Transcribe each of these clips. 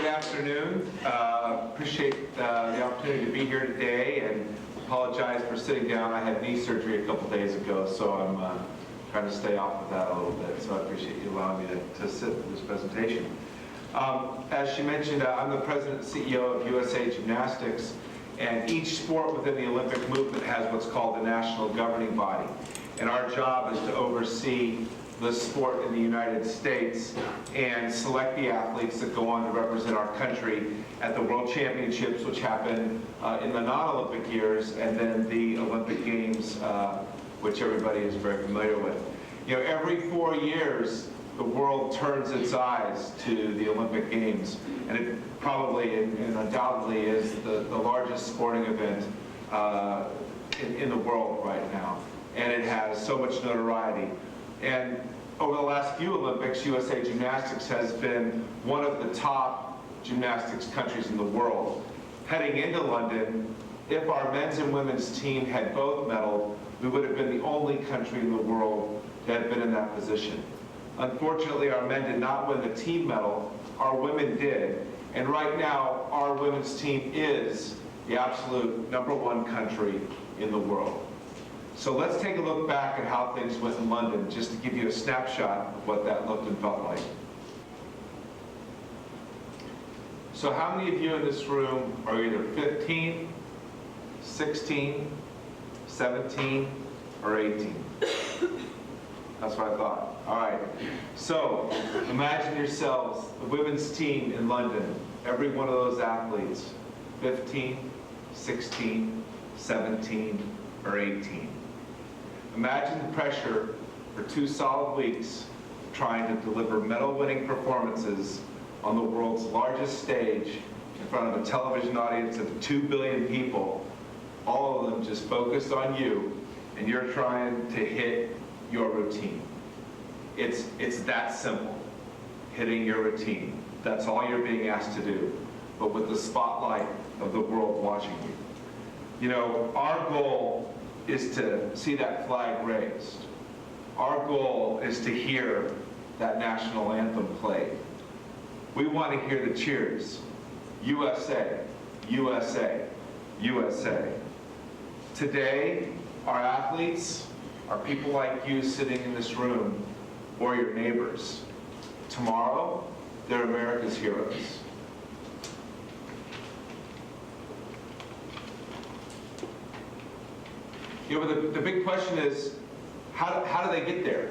afternoon. Appreciate the opportunity to be here today, and apologize for sitting down. I had knee surgery a couple days ago, so I'm trying to stay off of that a little bit. So I appreciate you allowing me to sit for this presentation. As she mentioned, I'm the president and CEO of USA Gymnastics, and each sport within the Olympic movement has what's called the national governing body. And our job is to oversee the sport in the United States and select the athletes that go on to represent our country at the World Championships, which happen in the non-Olympic years, and then the Olympic Games, which everybody is very familiar with. You know, every 4 years, the world turns its eyes to the Olympic Games, and it probably and undoubtedly is the largest sporting event in the world right now, and it has so much notoriety. And over the last few Olympics, USA Gymnastics has been one of the top gymnastics countries in the world. Heading into London, if our men's and women's team had both medaled, we would have been the only country in the world that had been in that position. Unfortunately, our men did not win the team medal, our women did, and right now, our women's team is the absolute #1 country in the world. So let's take a look back at how things went in London, just to give you a snapshot of what that looked and felt like. So how many of you in this room are either 15, 16, 17, or 18? That's what I thought. All right. So imagine yourselves, the women's team in London, every one of those athletes, 15, 16, 17, or 18. Imagine the pressure for 2 solid weeks trying to deliver medal-winning performances on the world's largest stage in front of a television audience of 2 billion people, all of them just focused on you, and you're trying to hit your routine. It's that simple, hitting your routine. That's all you're being asked to do, but with the spotlight of the world watching you. You know, our goal is to see that flag raised. Our goal is to hear that national anthem played. We want to hear the cheers. USA, USA, USA. Today, our athletes are people like you sitting in this room or your neighbors. Tomorrow, they're America's heroes. You know, the big question is, how do they get there?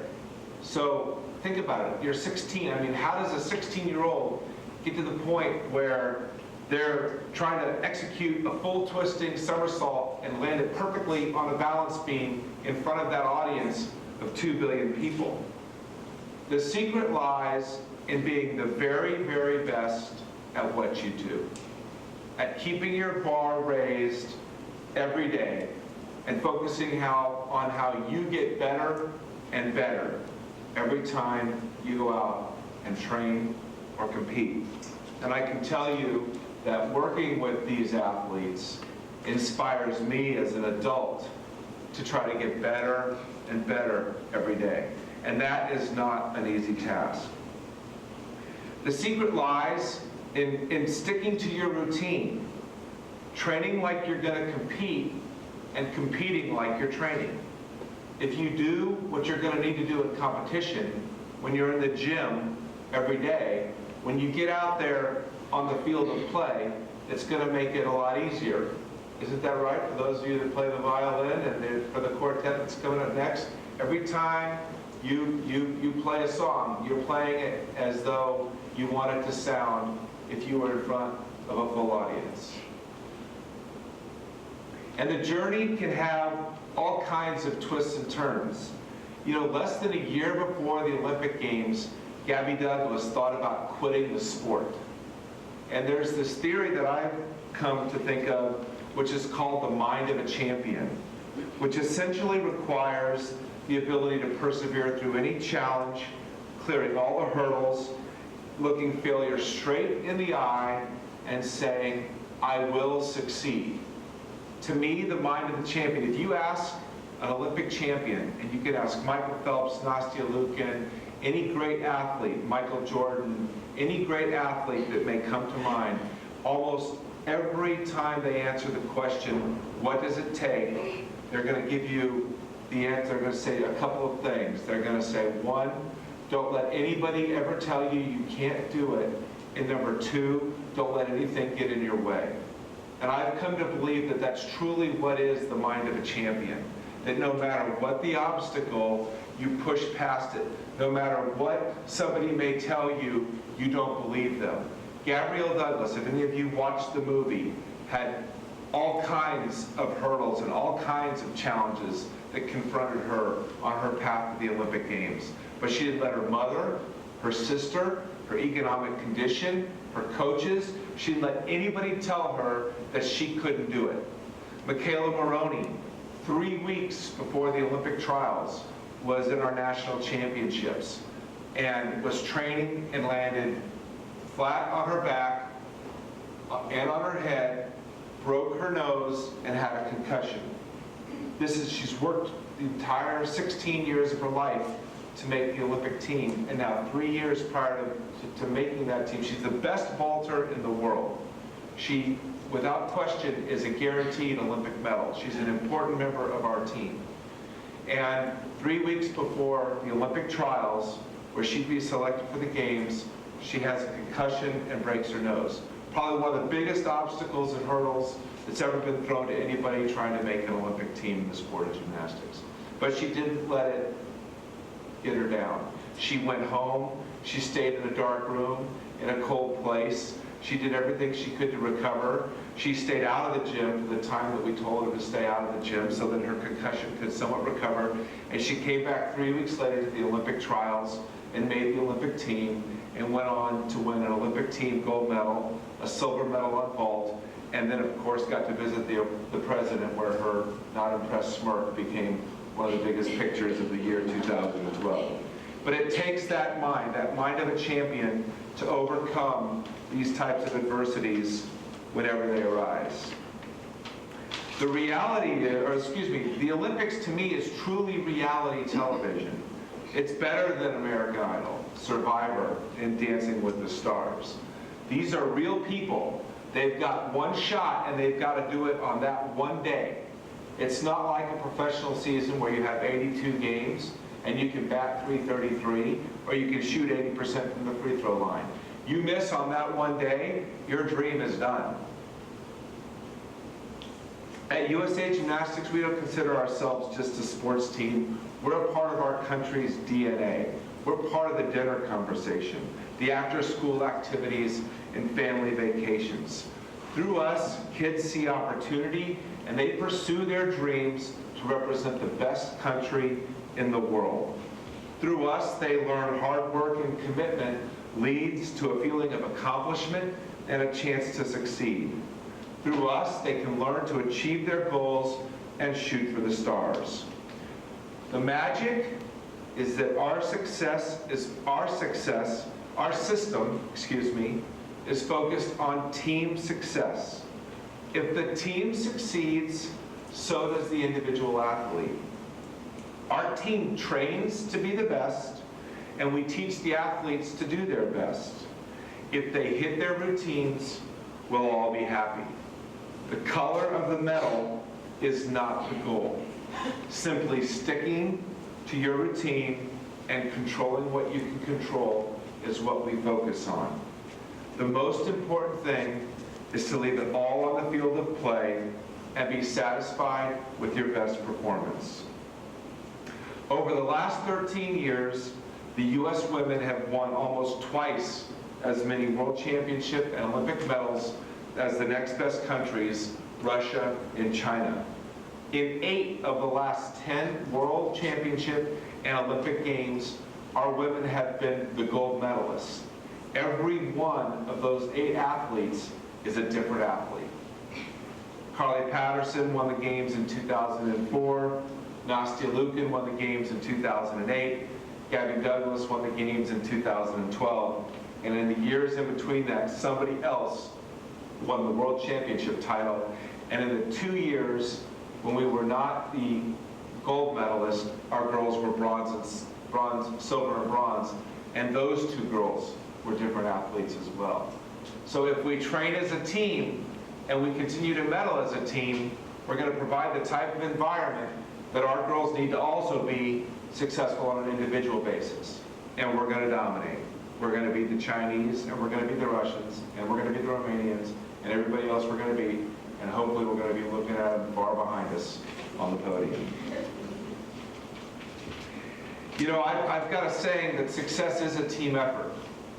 So think about it. You're 16. I mean, how does a 16-year-old get to the point where they're trying to execute a full twisting somersault and land it perfectly on a balance beam in front of that audience of 2 billion people? The secret lies in being the very, very best at what you do, at keeping your bar raised every day, and focusing on how you get better and better every time you go out and train or compete. And I can tell you that working with these athletes inspires me as an adult to try to get better and better every day. And that is not an easy task. The secret lies in sticking to your routine, training like you're going to compete, and competing like you're training. If you do what you're going to need to do in competition, when you're in the gym every day, when you get out there on the field of play, it's going to make it a lot easier. Isn't that right? For those of you that play the violin and for the quartet that's coming up next, every time you play a song, you're playing it as though you want it to sound if you were in front of a full audience. And the journey can have all kinds of twists and turns. You know, less than a year before the Olympic Games, Gabby Douglas thought about quitting the sport. And there's this theory that I've come to think of, which is called the mind of a champion, which essentially requires the ability to persevere through any challenge, clearing all the hurdles, looking failure straight in the eye, and saying, I will succeed. To me, the mind of the champion, if you ask an Olympic champion, and you can ask Michael Phelps, Nastia Liukin, any great athlete, Michael Jordan, any great athlete that may come to mind, almost every time they answer the question, what does it take, they're going to give you the answer. They're going to say a couple of things. They're going to say, one, don't let anybody ever tell you you can't do it. And number two, don't let anything get in your way. And I've come to believe that that's truly what is the mind of a champion. That no matter what the obstacle, you push past it. No matter what somebody may tell you, you don't believe them. Gabrielle Douglas, if any of you watched the movie, had all kinds of hurdles and all kinds of challenges that confronted her on her path to the Olympic Games. But she didn't let her mother, her sister, her economic condition, her coaches, she didn't let anybody tell her that she couldn't do it. Michaela Maroney, 3 weeks before the Olympic trials, was in our national championships and was training and landed flat on her back and on her head, broke her nose, and had a concussion. She's worked the entire 16 years of her life to make the Olympic team, and now 3 years prior to making that team, she's the best vaulter in the world. She, without question, is a guaranteed Olympic medal. She's an important member of our team. And 3 weeks before the Olympic trials, where she'd be selected for the games, she has a concussion and breaks her nose. Probably one of the biggest obstacles and hurdles that's ever been thrown to anybody trying to make an Olympic team in the sport of gymnastics. But she didn't let it get her down. She went home, she stayed in a dark room, in a cold place. She did everything she could to recover. She stayed out of the gym for the time that we told her to stay out of the gym so that her concussion could somewhat recover. And she came back 3 weeks later to the Olympic trials and made the Olympic team and went on to win an Olympic team gold medal, a silver medal on vault, and then of course got to visit the president, where her not impressed smirk became one of the biggest pictures of the year 2012. But it takes that mind of a champion, to overcome these types of adversities whenever they arise. The the Olympics to me is truly reality television. It's better than American Idol, Survivor, and Dancing with the Stars. These are real people. They've got one shot and they've got to do it on that one day. It's not like a professional season where you have 82 games and you can bat .333 or you can shoot 80% from the free throw line. You miss on that one day, your dream is done. At USA Gymnastics, we don't consider ourselves just a sports team. We're a part of our country's DNA. We're part of the dinner conversation, the after-school activities, and family vacations. Through us, kids see opportunity, and they pursue their dreams to represent the best country in the world. Through us, they learn hard work and commitment leads to a feeling of accomplishment and a chance to succeed. Through us, they can learn to achieve their goals and shoot for the stars. The magic is that our system, is focused on team success. If the team succeeds, so does the individual athlete. Our team trains to be the best, and we teach the athletes to do their best. If they hit their routines, we'll all be happy. The color of the medal is not the goal. Simply sticking to your routine and controlling what you can control is what we focus on. The most important thing is to leave it all on the field of play and be satisfied with your best performance. Over the last 13 years, the U.S. women have won almost twice as many World Championship and Olympic medals as the next best countries, Russia and China. In 8 of the last 10 World Championship and Olympic Games, our women have been the gold medalists. Every one of those 8 athletes is a different athlete. Carly Patterson won the Games in 2004. Nastia Liukin won the Games in 2008. Gabby Douglas won the Games in 2012. And in the years in between that, somebody else won the World Championship title. And in the 2 years when we were not the gold medalist, our girls were bronze, silver and bronze. And those 2 girls we're different athletes as well. So if we train as a team and we continue to medal as a team, we're going to provide the type of environment that our girls need to also be successful on an individual basis. And we're going to dominate. We're going to beat the Chinese, and we're going to beat the Russians, and we're going to beat the Romanians, and everybody else we're going to beat, and hopefully we're going to be looking at them far behind us on the podium. You know, I've got a saying that success is a team effort,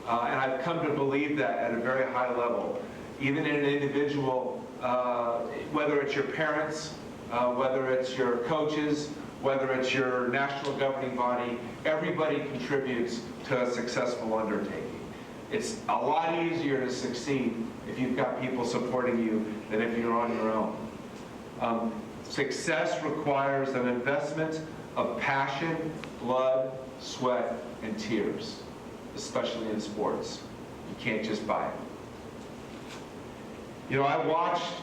and I've come to believe that at a very high level. Even in an individual, whether it's your parents, whether it's your coaches, whether it's your national governing body, everybody contributes to a successful undertaking. It's a lot easier to succeed if you've got people supporting you than if you're on your own. Success requires an investment of passion, blood, sweat, and tears, especially in sports. You can't just buy it. You know, I watched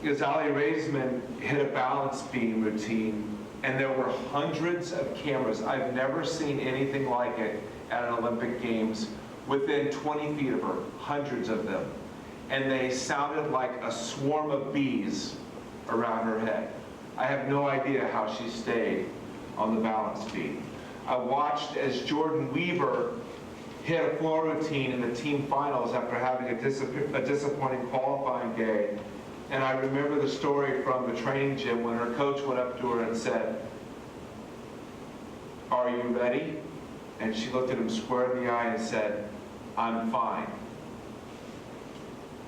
as Ali Raisman hit a balance beam routine, and there were hundreds of cameras. I've never seen anything like it at an Olympic Games. Within 20 feet of her, hundreds of them. And they sounded like a swarm of bees around her head. I have no idea how she stayed on the balance beam. I watched as Jordan Weaver hit a floor routine in the team finals after having a disappointing qualifying day. And I remember the story from the training gym when her coach went up to her and said, "Are you ready?" And she looked at him square in the eye and said, "I'm fine."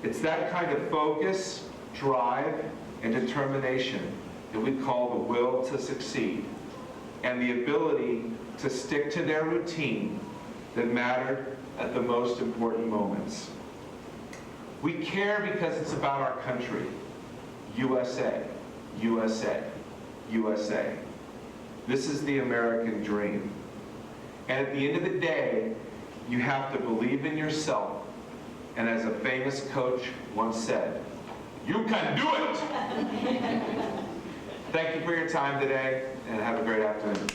It's that kind of focus, drive, and determination that we call the will to succeed, and the ability to stick to their routine that mattered at the most important moments. We care because it's about our country. USA, USA, USA. This is the American dream. And at the end of the day, you have to believe in yourself. And as a famous coach once said, "You can do it!" Thank you for your time today, and have a great afternoon.